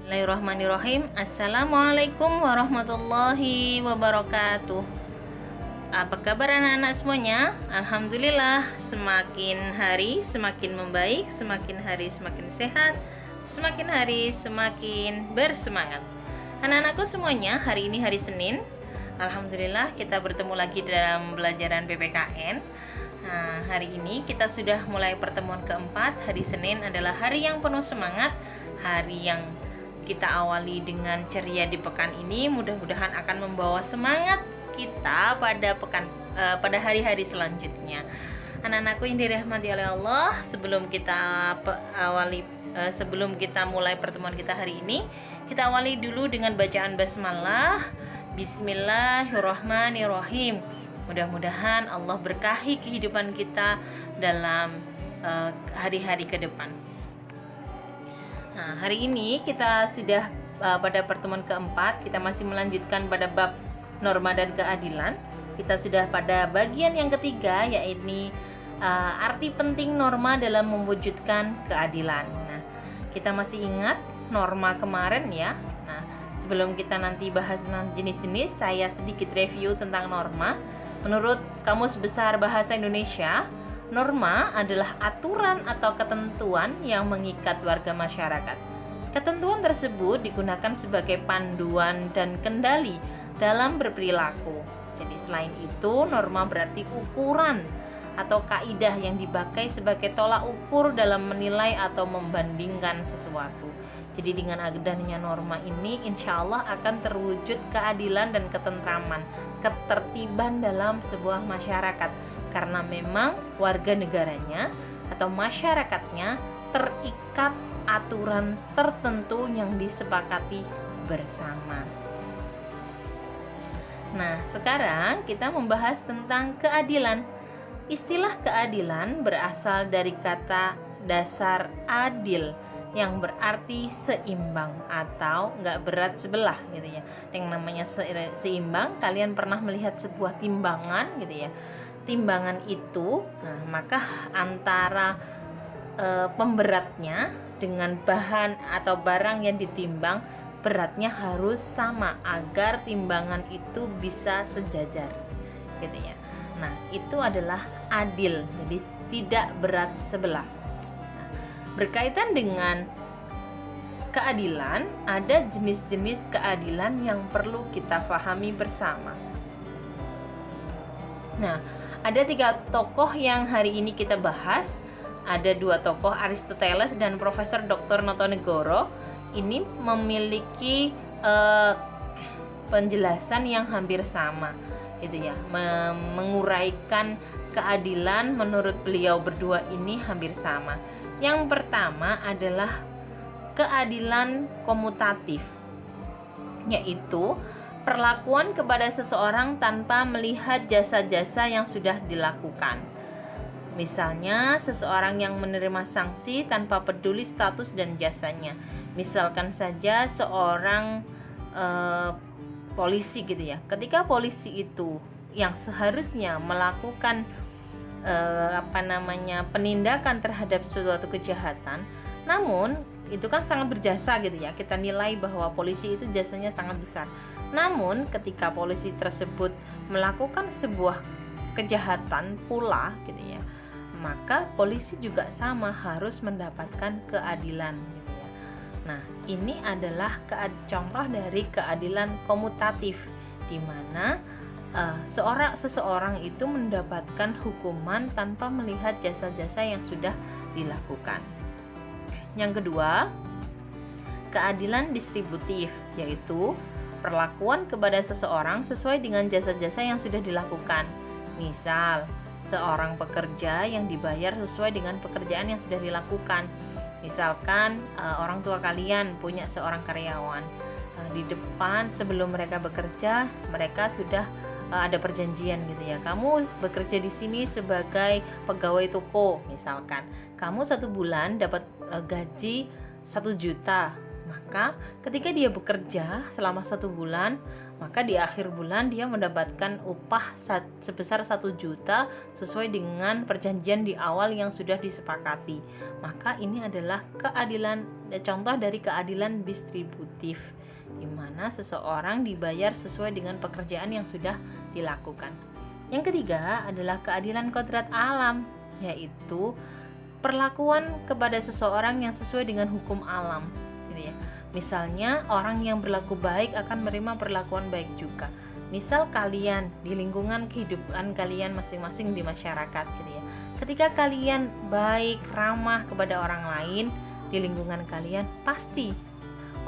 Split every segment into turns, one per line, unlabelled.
Bismillahirrahmanirrahim. Assalamualaikum warahmatullahi wabarakatuh. Apa kabar anak-anak semuanya? Alhamdulillah, semakin hari semakin membaik, semakin hari semakin sehat, semakin hari semakin bersemangat. Anak-anakku semuanya, hari ini hari Senin. Alhamdulillah kita bertemu lagi dalam pelajaran PPKN. Nah, hari ini kita sudah mulai pertemuan keempat. Hari Senin adalah hari yang penuh semangat, hari yang kita awali dengan ceria di pekan ini. Mudah-mudahan akan membawa semangat kita pada hari-hari selanjutnya. Anak-anakku yang dirahmati oleh Allah, sebelum kita mulai pertemuan kita hari ini, kita awali dulu dengan bacaan basmalah. Bismillahirrahmanirrahim. Mudah-mudahan Allah berkahi kehidupan kita dalam hari-hari ke depan. Nah, hari ini kita sudah pada pertemuan keempat, kita masih melanjutkan pada bab norma dan keadilan. Kita sudah pada bagian yang ketiga, yaitu arti penting norma dalam mewujudkan keadilan. Nah, kita masih ingat norma kemarin ya. Nah, sebelum kita nanti bahas jenis-jenis, saya sedikit review tentang norma. Menurut Kamus Besar Bahasa Indonesia, norma adalah aturan atau ketentuan yang mengikat warga masyarakat. Ketentuan tersebut digunakan sebagai panduan dan kendali dalam berperilaku. Jadi selain itu, norma berarti ukuran atau kaidah yang dipakai sebagai tolak ukur dalam menilai atau membandingkan sesuatu. Jadi dengan adanya norma ini, insya Allah akan terwujud keadilan dan ketentraman, ketertiban dalam sebuah masyarakat. Karena memang warga negaranya atau masyarakatnya terikat aturan tertentu yang disepakati bersama. Nah, sekarang kita membahas tentang keadilan. Istilah keadilan berasal dari kata dasar adil yang berarti seimbang atau nggak berat sebelah gitu ya. Yang namanya seimbang, kalian pernah melihat sebuah timbangan gitu ya. Timbangan itu, maka antara pemberatnya dengan bahan atau barang yang ditimbang, beratnya harus sama agar timbangan itu bisa sejajar gitu ya. Nah, itu adalah adil, jadi tidak berat sebelah. Nah, berkaitan dengan keadilan, ada jenis-jenis keadilan yang perlu kita pahami bersama. Nah, ada 3 tokoh yang hari ini kita bahas. Ada 2 tokoh, Aristoteles dan Profesor Dr. Notonegoro. Ini memiliki penjelasan yang hampir sama, gitu ya. Menguraikan keadilan menurut beliau berdua ini hampir sama. Yang pertama adalah keadilan komutatif, yaitu perlakuan kepada seseorang tanpa melihat jasa-jasa yang sudah dilakukan. Misalnya, seseorang yang menerima sanksi tanpa peduli status dan jasanya. Misalkan saja seorang polisi gitu ya. Ketika polisi itu yang seharusnya melakukan penindakan terhadap suatu kejahatan, namun itu kan sangat berjasa gitu ya. Kita nilai bahwa polisi itu jasanya sangat besar. Namun ketika polisi tersebut melakukan sebuah kejahatan pula gitu ya, maka polisi juga sama harus mendapatkan keadilan gitu ya. Nah, ini adalah contoh dari keadilan komutatif, di mana seseorang itu mendapatkan hukuman tanpa melihat jasa-jasa yang sudah dilakukan. Yang kedua, keadilan distributif, yaitu perlakuan kepada seseorang sesuai dengan jasa-jasa yang sudah dilakukan. Misal, seorang pekerja yang dibayar sesuai dengan pekerjaan yang sudah dilakukan. Misalkan orang tua kalian punya seorang karyawan, di depan sebelum mereka bekerja, mereka sudah ada perjanjian gitu ya. Kamu bekerja di sini sebagai pegawai toko, misalkan. Kamu 1 bulan dapat gaji 1 juta. Maka ketika dia bekerja selama 1 bulan, maka di akhir bulan dia mendapatkan upah sebesar 1 juta sesuai dengan perjanjian di awal yang sudah disepakati. Maka ini adalah contoh dari keadilan distributif, di mana seseorang dibayar sesuai dengan pekerjaan yang sudah dilakukan. Yang ketiga adalah keadilan kodrat alam, yaitu perlakuan kepada seseorang yang sesuai dengan hukum alam, gitu ya. Misalnya orang yang berlaku baik akan menerima perlakuan baik juga. Misal kalian di lingkungan kehidupan kalian masing-masing di masyarakat, gitu ya. Ketika kalian baik, ramah kepada orang lain di lingkungan kalian, pasti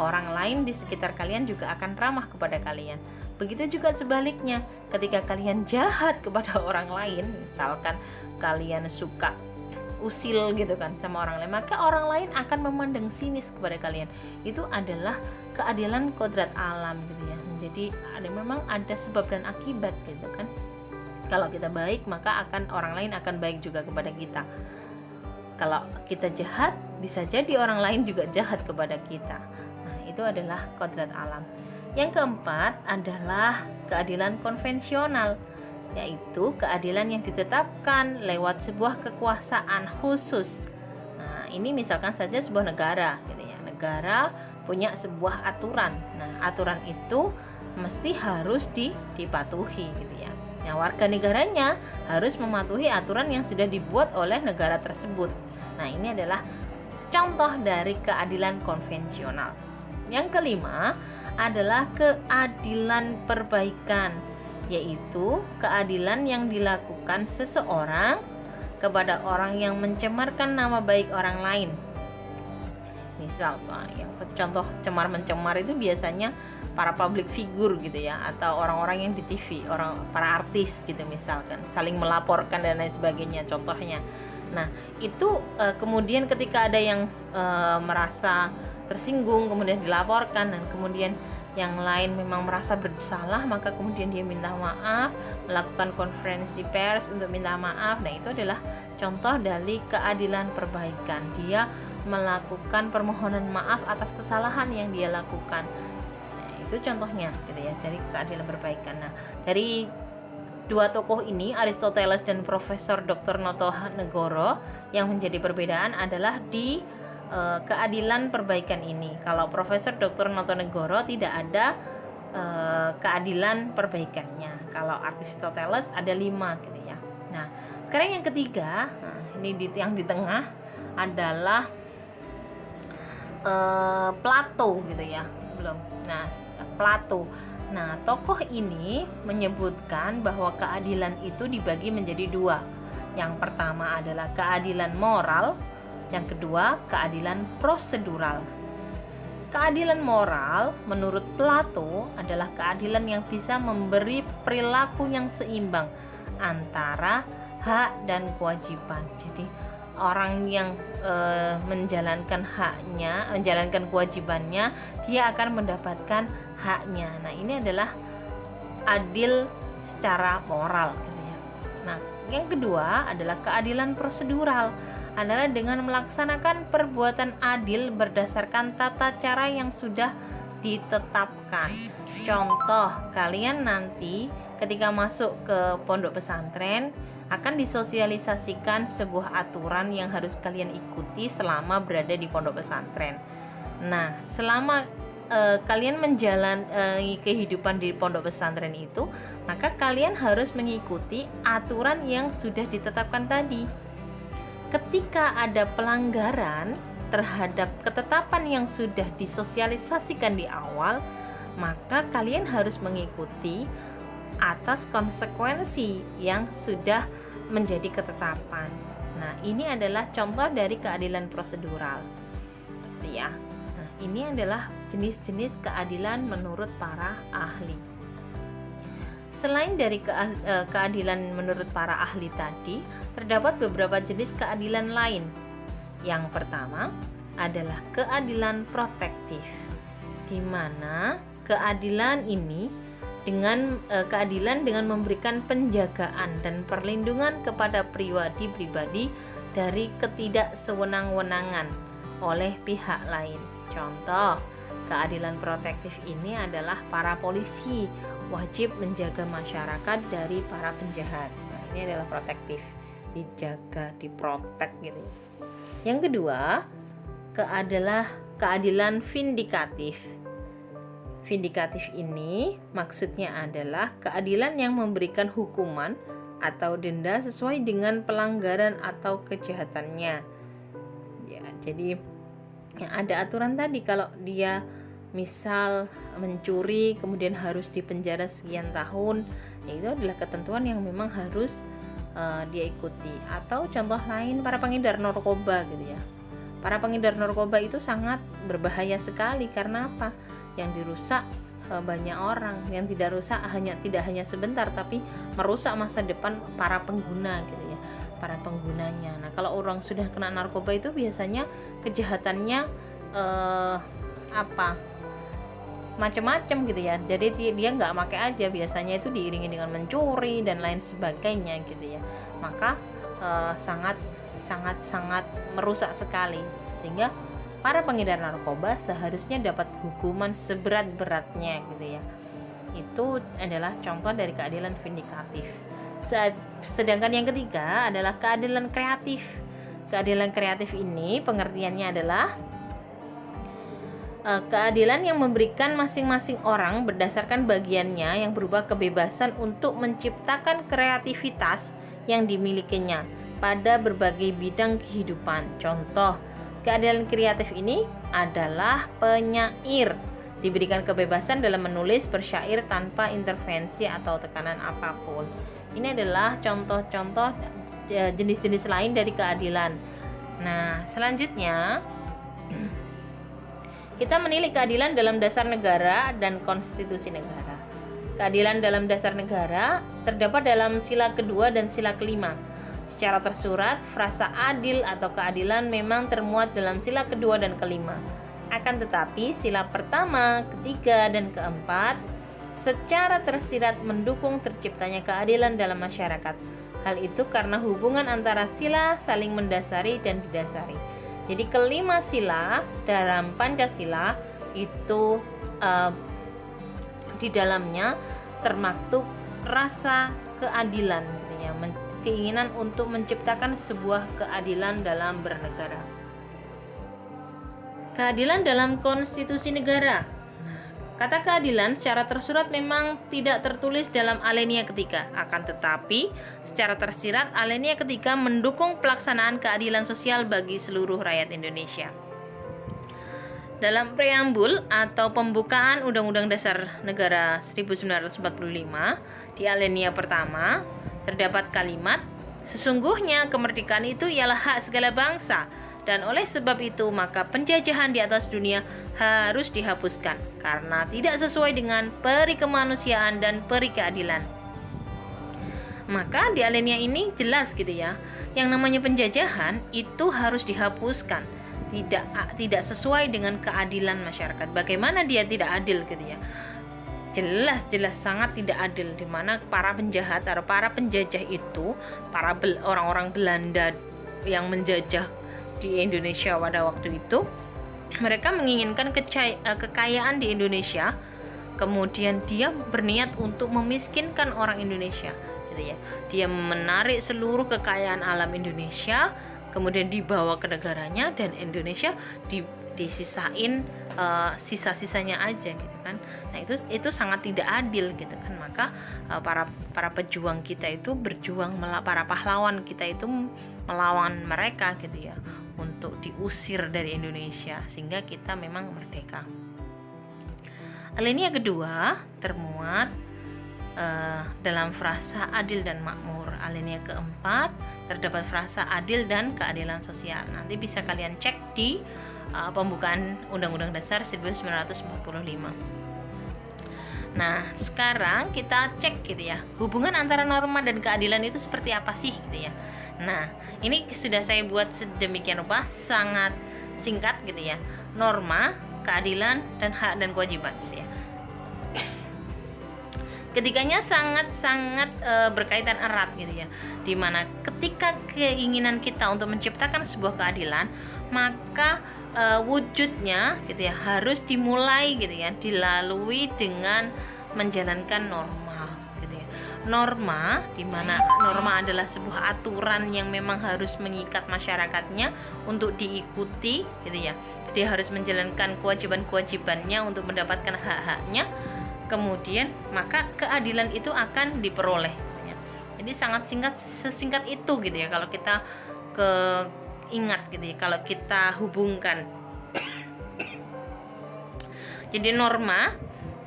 orang lain di sekitar kalian juga akan ramah kepada kalian. Begitu juga sebaliknya, ketika kalian jahat kepada orang lain, misalkan kalian suka usil gitu kan sama orang lain, maka orang lain akan memandang sinis kepada kalian. Itu adalah keadilan kodrat alam, gitu ya. Jadi memang ada sebab dan akibat, gitu kan. Kalau kita baik, maka orang lain akan baik juga kepada kita. Kalau kita jahat, bisa jadi orang lain juga jahat kepada kita. Nah, itu adalah kodrat alam. Yang keempat adalah keadilan konvensional, yaitu keadilan yang ditetapkan lewat sebuah kekuasaan khusus. Nah, ini misalkan saja sebuah negara, gitu ya. Negara punya sebuah aturan. Nah, aturan itu mesti harus dipatuhi, gitu ya. Nah, warga negaranya harus mematuhi aturan yang sudah dibuat oleh negara tersebut. Nah, ini adalah contoh dari keadilan konvensional. Yang kelima adalah keadilan perbaikan, yaitu keadilan yang dilakukan seseorang kepada orang yang mencemarkan nama baik orang lain. Misal, yang contoh cemar-mencemar itu biasanya para public figure, gitu ya, atau orang-orang yang di TV, para artis gitu, misalkan saling melaporkan dan lain sebagainya contohnya. Nah, itu kemudian ketika ada yang merasa tersinggung kemudian dilaporkan, dan kemudian yang lain memang merasa bersalah, maka kemudian dia minta maaf, melakukan konferensi pers untuk minta maaf. Nah, itu adalah contoh dari keadilan perbaikan. Dia melakukan permohonan maaf atas kesalahan yang dia lakukan. Nah, itu contohnya, gitu ya, dari keadilan perbaikan. Nah, dari dua tokoh ini, Aristoteles dan Profesor Dr. Notonegoro, yang menjadi perbedaan adalah di keadilan perbaikan ini. Kalau Profesor Dr. Notonegoro tidak ada keadilan perbaikannya. Kalau Aristoteles ada 5, gitu ya. Nah, sekarang yang ketiga, ini yang di tengah adalah Plato, gitu ya. Belum. Nah, Plato. Nah, tokoh ini menyebutkan bahwa keadilan itu dibagi menjadi 2. Yang pertama adalah keadilan moral, yang kedua keadilan prosedural. Keadilan moral menurut Plato adalah keadilan yang bisa memberi perilaku yang seimbang antara hak dan kewajiban. Jadi orang yang menjalankan haknya, menjalankan kewajibannya, dia akan mendapatkan haknya. Nah, ini adalah adil secara moral, gitu ya. Nah, yang kedua adalah keadilan prosedural, adalah dengan melaksanakan perbuatan adil berdasarkan tata cara yang sudah ditetapkan. Contoh, kalian nanti ketika masuk ke pondok pesantren akan disosialisasikan sebuah aturan yang harus kalian ikuti selama berada di pondok pesantren. Nah, selama kalian menjalani kehidupan di pondok pesantren itu, maka kalian harus mengikuti aturan yang sudah ditetapkan tadi. Ketika ada pelanggaran terhadap ketetapan yang sudah disosialisasikan di awal, maka kalian harus mengikuti atas konsekuensi yang sudah menjadi ketetapan. Nah, ini adalah contoh dari keadilan prosedural, ya. Nah, ini adalah jenis-jenis keadilan menurut para ahli. Selain dari keadilan menurut para ahli tadi, terdapat beberapa jenis keadilan lain. Yang pertama adalah keadilan protektif, di mana keadilan ini dengan keadilan dengan memberikan penjagaan dan perlindungan kepada pribadi-pribadi dari ketidaksewenang-wenangan oleh pihak lain. Contoh, keadilan protektif ini adalah para polisi wajib menjaga masyarakat dari para penjahat. Nah, ini adalah protektif, dijaga, diprotek gitu. Yang kedua, keadilan vindikatif. Vindikatif ini maksudnya adalah keadilan yang memberikan hukuman atau denda sesuai dengan pelanggaran atau kejahatannya. Ya, jadi yang ada aturan tadi, kalau dia misal mencuri kemudian harus dipenjara sekian tahun, ya itu adalah ketentuan yang memang harus dia ikuti. Atau contoh lain, para pengedar narkoba gitu ya. Para pengedar narkoba itu sangat berbahaya sekali. Karena apa? Yang dirusak banyak orang, yang tidak hanya sebentar, tapi merusak masa depan para pengguna gitu ya, para penggunanya. Nah, kalau orang sudah kena narkoba itu biasanya kejahatannya macam-macam gitu ya. Jadi dia nggak pakai aja, biasanya itu diiringi dengan mencuri dan lain sebagainya gitu ya. Maka sangat merusak sekali, sehingga para pengedar narkoba seharusnya dapat hukuman seberat-beratnya gitu ya. Itu adalah contoh dari keadilan vindikatif. Sedangkan yang ketiga adalah keadilan kreatif. Keadilan kreatif ini pengertiannya adalah keadilan yang memberikan masing-masing orang berdasarkan bagiannya yang berupa kebebasan untuk menciptakan kreativitas yang dimilikinya pada berbagai bidang kehidupan. Contoh keadilan kreatif ini adalah penyair diberikan kebebasan dalam menulis bersyair tanpa intervensi atau tekanan apapun. Ini adalah contoh-contoh jenis-jenis lain dari keadilan. Nah, selanjutnya kita menilai keadilan dalam dasar negara dan konstitusi negara. Keadilan dalam dasar negara terdapat dalam sila kedua dan sila kelima. Secara tersurat, frasa adil atau keadilan memang termuat dalam sila kedua dan kelima. Akan tetapi, sila pertama, ketiga, dan keempat secara tersirat mendukung terciptanya keadilan dalam masyarakat. Hal itu karena hubungan antara sila saling mendasari dan didasari. Jadi kelima sila dalam Pancasila itu di dalamnya termaktub rasa keadilan gitu ya, keinginan untuk menciptakan sebuah keadilan dalam bernegara. Keadilan dalam konstitusi negara. Nah, kata keadilan secara tersurat memang tidak tertulis dalam alinea ketiga, akan tetapi secara tersirat alinea ketiga mendukung pelaksanaan keadilan sosial bagi seluruh rakyat Indonesia. Dalam preambul atau pembukaan Undang-Undang Dasar Negara 1945 di alinea pertama terdapat kalimat, sesungguhnya kemerdekaan itu ialah hak segala bangsa, dan oleh sebab itu maka penjajahan di atas dunia harus dihapuskan karena tidak sesuai dengan peri kemanusiaan dan peri keadilan. Maka di alinea ini jelas gitu ya, yang namanya penjajahan itu harus dihapuskan, tidak sesuai dengan keadilan masyarakat. Bagaimana dia tidak adil gitu ya? Jelas sangat tidak adil, di mana para penjahat atau para penjajah itu, orang-orang Belanda yang menjajah di Indonesia pada waktu itu, mereka menginginkan kekayaan di Indonesia, kemudian dia berniat untuk memiskinkan orang Indonesia gitu ya. Dia menarik seluruh kekayaan alam Indonesia, kemudian dibawa ke negaranya, dan Indonesia disisain sisa-sisanya aja gitu kan. Nah, itu sangat tidak adil gitu kan. Maka para pejuang kita itu berjuang, para pahlawan kita itu melawan mereka gitu ya, untuk diusir dari Indonesia sehingga kita memang merdeka. Alinea kedua termuat dalam frasa adil dan makmur. Alinea keempat terdapat frasa adil dan keadilan sosial. Nanti bisa kalian cek di pembukaan Undang-Undang Dasar 1945. Nah, sekarang kita cek gitu ya, hubungan antara norma dan keadilan itu seperti apa sih gitu ya. Nah, ini sudah saya buat sedemikian rupa, sangat singkat gitu ya. Norma, keadilan, dan hak dan kewajiban gitu ya. Ketiganya sangat-sangat berkaitan erat gitu ya. Dimana ketika keinginan kita untuk menciptakan sebuah keadilan, maka wujudnya gitu ya harus dimulai gitu ya, dilalui dengan menjalankan norma gitu ya. Norma, dimana norma adalah sebuah aturan yang memang harus mengikat masyarakatnya untuk diikuti gitu ya. Dia harus menjalankan kewajiban-kewajibannya untuk mendapatkan hak-haknya. Kemudian maka keadilan itu akan diperoleh gitu ya. Jadi sangat sesingkat itu gitu ya kalau kita ingat gitu ya, kalau kita hubungkan. Jadi norma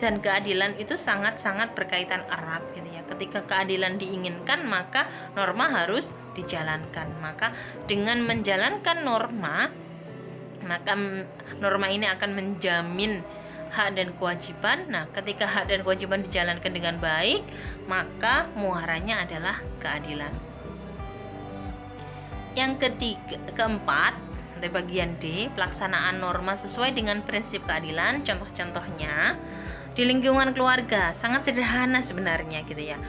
dan keadilan itu sangat-sangat berkaitan erat gitu ya. Ketika keadilan diinginkan, maka norma harus dijalankan. Maka dengan menjalankan norma, maka norma ini akan menjamin hak dan kewajiban. Nah, ketika hak dan kewajiban dijalankan dengan baik, maka muaranya adalah keadilan. Yang keempat, di bagian D, pelaksanaan norma sesuai dengan prinsip keadilan. Contoh-contohnya di lingkungan keluarga sangat sederhana sebenarnya gitu ya.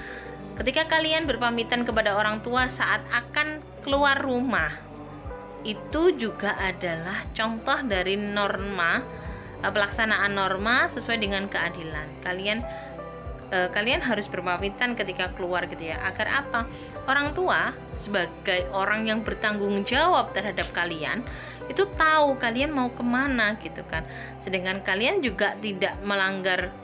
Ketika kalian berpamitan kepada orang tua saat akan keluar rumah, itu juga adalah contoh dari norma, pelaksanaan norma sesuai dengan keadilan. Kalian harus berpamitan ketika keluar gitu ya. Agar apa? Orang tua sebagai orang yang bertanggung jawab terhadap kalian itu tahu kalian mau kemana gitu kan. Sedangkan kalian juga tidak melanggar.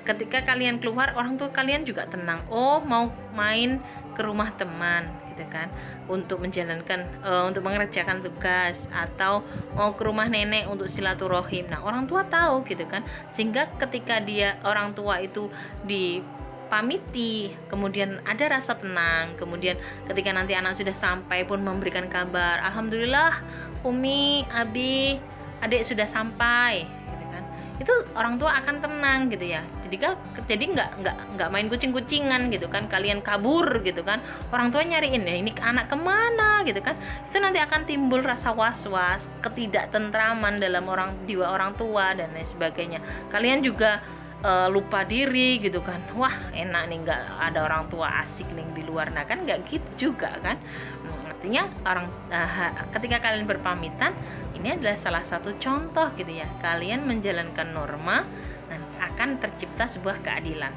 Ketika kalian keluar, orang tua kalian juga tenang. Oh, mau main ke rumah teman gitu kan, untuk menjalankan untuk mengerjakan tugas, atau mau ke rumah nenek untuk silaturahim. Nah, orang tua tahu gitu kan, sehingga ketika orang tua itu dipamiti, kemudian ada rasa tenang. Kemudian ketika nanti anak sudah sampai pun memberikan kabar, alhamdulillah Umi, Abi, adik sudah sampai gitu kan. Itu orang tua akan tenang gitu ya. Jadi nggak main kucing-kucingan gitu kan, kalian kabur gitu kan, orang tua nyariin ya ini anak kemana gitu kan. Itu nanti akan timbul rasa was-was, ketidaktentraman dalam jiwa orang tua dan lain sebagainya. Kalian juga lupa diri gitu kan, wah enak nih nggak ada orang tua asik nih di luar. Nah kan nggak gitu juga kan. Artinya ketika kalian berpamitan, ini adalah salah satu contoh gitu ya, kalian menjalankan norma dan akan tercipta sebuah keadilan.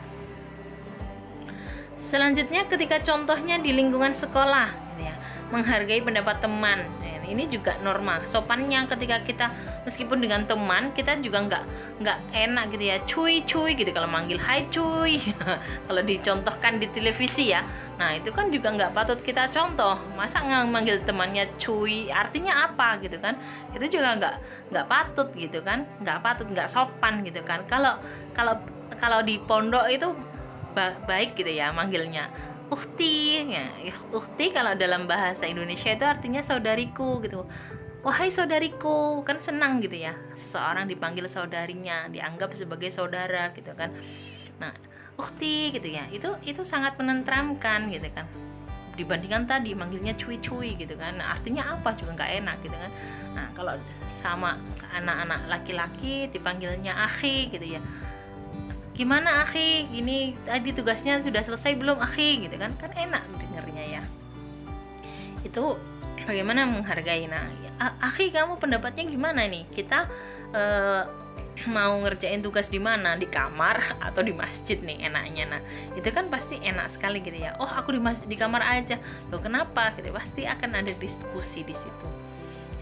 Selanjutnya ketika contohnya di lingkungan sekolah gitu ya, menghargai pendapat teman. Ini juga norma sopannya. Ketika kita meskipun dengan teman, kita juga nggak enak gitu ya, cuy gitu kalau manggil, hai cuy. Kalau dicontohkan di televisi ya, nah itu kan juga nggak patut kita contoh. Masa nggak manggil temannya cuy, artinya apa gitu kan? Itu juga nggak patut gitu kan, nggak sopan gitu kan. Kalau di pondok itu baik gitu ya manggilnya ukhti ya. Ukhti kalau dalam bahasa Indonesia itu artinya saudariku gitu. Wahai saudariku, kan senang gitu ya seseorang dipanggil saudarinya, dianggap sebagai saudara gitu kan. Nah, ukhti gitu ya, itu sangat menenteramkan gitu kan, dibandingkan tadi manggilnya cuy gitu kan. Nah, artinya apa juga nggak enak gitu kan. Nah, kalau sama anak-anak laki-laki dipanggilnya akhi gitu ya, gimana akhi, ini tadi tugasnya sudah selesai belum akhi gitu kan enak dengarnya ya. Itu bagaimana menghargai. Nah, akhi kamu pendapatnya gimana nih, kita mau ngerjain tugas di mana, di kamar atau di masjid nih enaknya. Nah itu kan pasti enak sekali gitu ya. Oh aku di kamar aja, loh kenapa gitu, pasti akan ada diskusi di situ.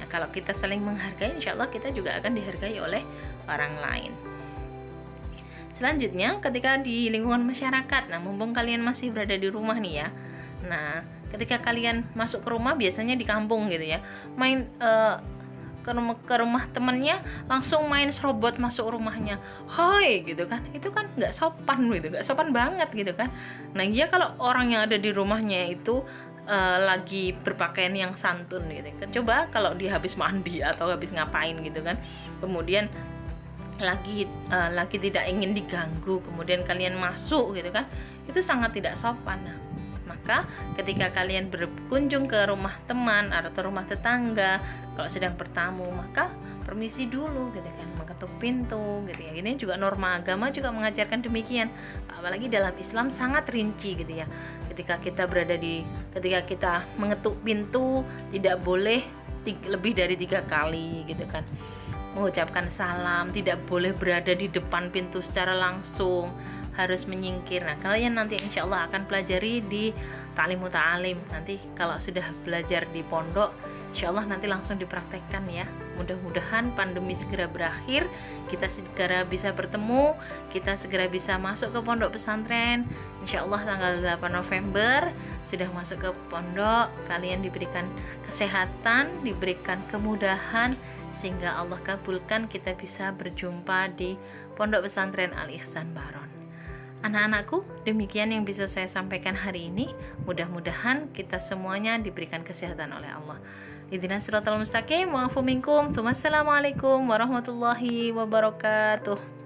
Nah, kalau kita saling menghargai, insya Allah kita juga akan dihargai oleh orang lain. Selanjutnya ketika di lingkungan masyarakat, nah mumpung kalian masih berada di rumah nih ya, nah ketika kalian masuk ke rumah, biasanya di kampung gitu ya, main ke rumah temennya, langsung main serobot masuk rumahnya, hoi gitu kan, itu kan nggak sopan gitu, nggak sopan banget gitu kan. Nah ya kalau orang yang ada di rumahnya itu lagi berpakaian yang santun gitu kan, coba kalau dia habis mandi atau habis ngapain gitu kan, kemudian lagi tidak ingin diganggu, kemudian kalian masuk gitu kan, itu sangat tidak sopan. Nah, maka Maka ketika kalian berkunjung ke rumah teman atau rumah tetangga, kalau sedang bertamu, maka permisi dulu gitu kan, mengetuk pintu gitu ya. Ini juga norma agama juga mengajarkan demikian. Apalagi dalam Islam sangat rinci gitu ya. Ketika kita mengetuk pintu, tidak boleh lebih dari 3 kali gitu kan. Mengucapkan salam, tidak boleh berada di depan pintu secara langsung, harus menyingkir. Nah, kalian nanti insya Allah akan pelajari di Ta'lim Muta'alim. Nanti kalau sudah belajar di pondok, insya Allah nanti langsung dipraktekkan ya. Mudah-mudahan pandemi segera berakhir, kita segera bisa bertemu, kita segera bisa masuk ke pondok pesantren. Insya Allah tanggal 8 November sudah masuk ke pondok, kalian diberikan kesehatan, diberikan kemudahan, sehingga Allah kabulkan kita bisa berjumpa di Pondok Pesantren Al Ihsan Baron. Anak-anakku, demikian yang bisa saya sampaikan hari ini. Mudah-mudahan kita semuanya diberikan kesehatan oleh Allah. Ihdinas siratal mustaqim, wa'fu minkum. Wassalamualaikum warahmatullahi wabarakatuh.